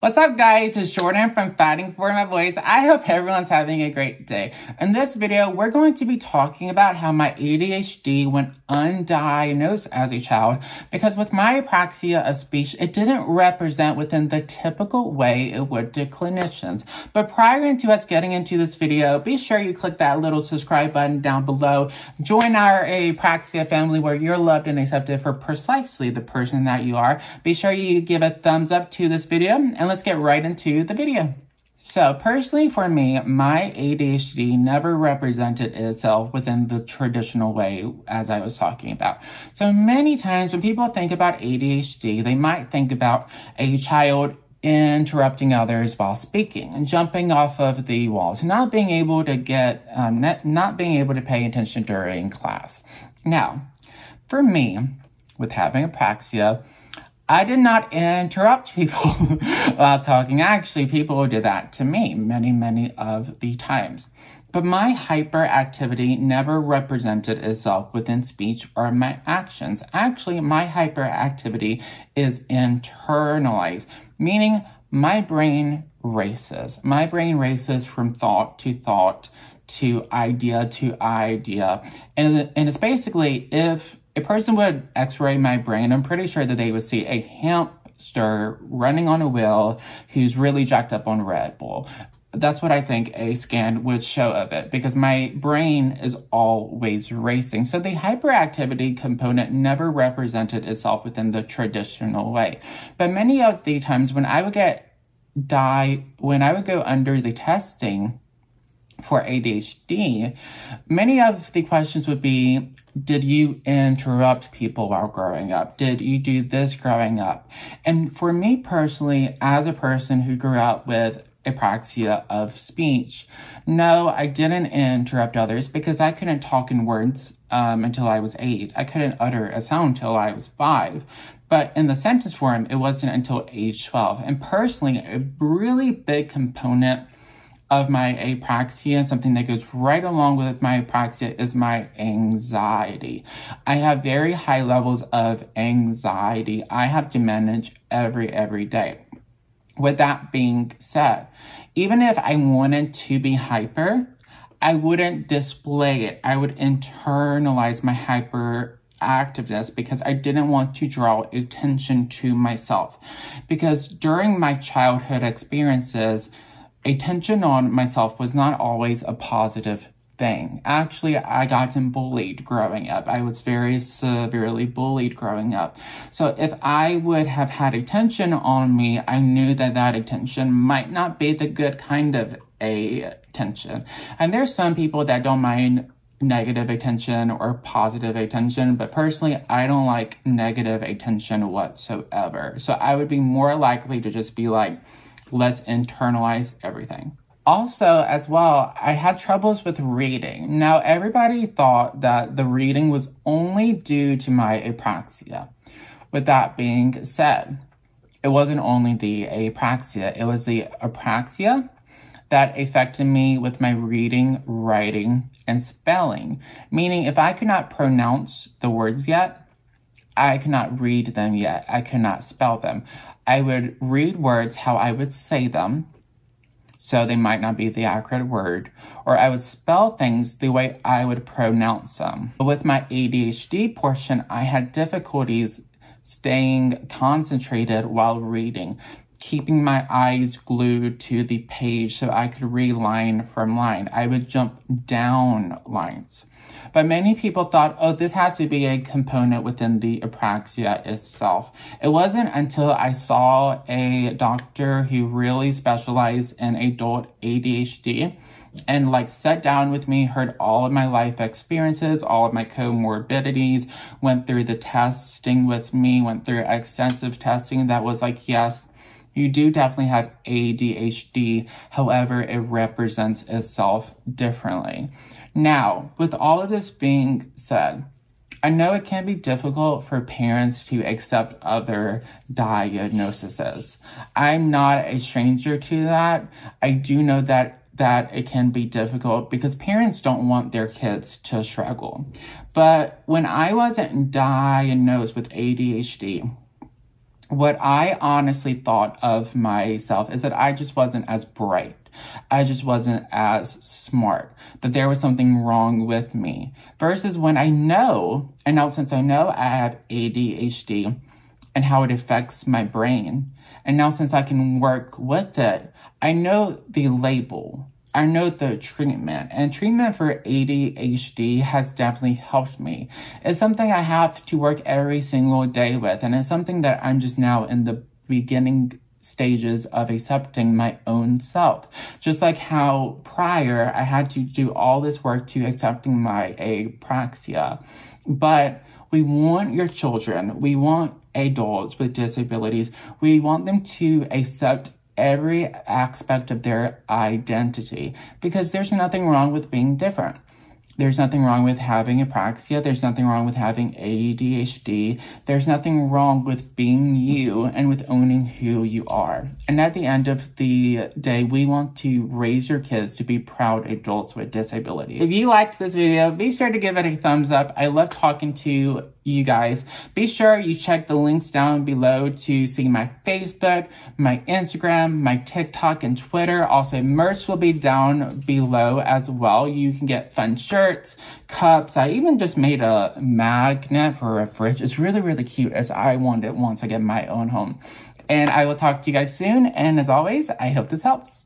What's up, guys? It's Jordan from Fighting for My Voice. I hope everyone's having a great day. In this video, we're going to be talking about how my ADHD went undiagnosed as a child because with my apraxia of speech, it didn't represent within the typical way it would to clinicians. But prior to us getting into this video, be sure you click that little subscribe button down below. Join our apraxia family where you're loved and accepted for precisely the person that you are. Be sure you give a thumbs up to this video and let's get right into the video. So personally for me, my ADHD never represented itself within the traditional way as I was talking about. So many times when people think about ADHD, they might think about a child interrupting others while speaking and jumping off of the walls, not being able to not being able to pay attention during class. Now, for me, with having apraxia, I did not interrupt people while talking. Actually, people did that to me many of the times. But my hyperactivity never represented itself within speech or my actions. Actually, my hyperactivity is internalized, meaning my brain races. My brain races from thought to idea. And it's basically if a person would x-ray my brain, I'm pretty sure that they would see a hamster running on a wheel who's really jacked up on Red Bull. That's what I think a scan would show of it because my brain is always racing. So the hyperactivity component never represented itself within the traditional way. But many of the times when I would go under the testing for ADHD, many of the questions would be, did you interrupt people while growing up? Did you do this growing up? And for me personally, as a person who grew up with apraxia of speech, no, I didn't interrupt others because I couldn't talk in words until I was 8. I couldn't utter a sound until I was 5. But in the sentence form, it wasn't until age 12. And personally, a really big component of my apraxia and something that goes right along with my apraxia is my anxiety. I have very high levels of anxiety. I have to manage every day. With that being said, even if I wanted to be hyper, I wouldn't display it. I would internalize my hyperactiveness because I didn't want to draw attention to myself. Because during my childhood experiences, attention on myself was not always a positive thing. Actually, I got bullied growing up. I was very severely bullied growing up. So if I would have had attention on me, I knew that that attention might not be the good kind of attention. And there's some people that don't mind negative attention or positive attention, but personally, I don't like negative attention whatsoever. So I would be more likely to just be like, let's internalize everything. Also, as well, I had troubles with reading. Now, everybody thought that the reading was only due to my apraxia. With that being said, it wasn't only the apraxia, it was the apraxia that affected me with my reading, writing, and spelling. Meaning, if I could not pronounce the words yet, I could not read them yet. I could not spell them. I would read words how I would say them, so they might not be the accurate word, or I would spell things the way I would pronounce them. With my ADHD portion, I had difficulties staying concentrated while reading, keeping my eyes glued to the page so I could read line from line. I would jump down lines. But many people thought, oh, this has to be a component within the apraxia itself. It wasn't until I saw a doctor who really specialized in adult ADHD and sat down with me, heard all of my life experiences, all of my comorbidities, went through the testing with me, went through extensive testing that was like, yes, you do definitely have ADHD. However, it represents itself differently. Now, with all of this being said, I know it can be difficult for parents to accept other diagnoses. I'm not a stranger to that. I do know that it can be difficult because parents don't want their kids to struggle. But when I wasn't diagnosed with ADHD, what I honestly thought of myself is that I just wasn't as bright. I just wasn't as smart, that there was something wrong with me. Versus when I know, and now since I know I have ADHD and how it affects my brain, and now since I can work with it, I know the label. I know the treatment, and treatment for ADHD has definitely helped me. It's something I have to work every single day with, and it's something that I'm just now in the beginning stages of accepting my own self. Just like how prior I had to do all this work to accepting my APRAXIA. But we want your children, we want adults with disabilities, we want them to accept every aspect of their identity, because there's nothing wrong with being different. There's nothing wrong with having apraxia. There's nothing wrong with having ADHD. There's nothing wrong with being you and with owning who you are. And at the end of the day, we want to raise your kids to be proud adults with disabilities. If you liked this video, be sure to give it a thumbs up. I love talking to you guys. Be sure you check the links down below to see my Facebook, my Instagram, my TikTok, and Twitter. Also, merch will be down below as well. You can get fun shirts, cups. I even just made a magnet for a fridge. It's really, really cute, as I want it once I get my own home. And I will talk to you guys soon. And as always, I hope this helps.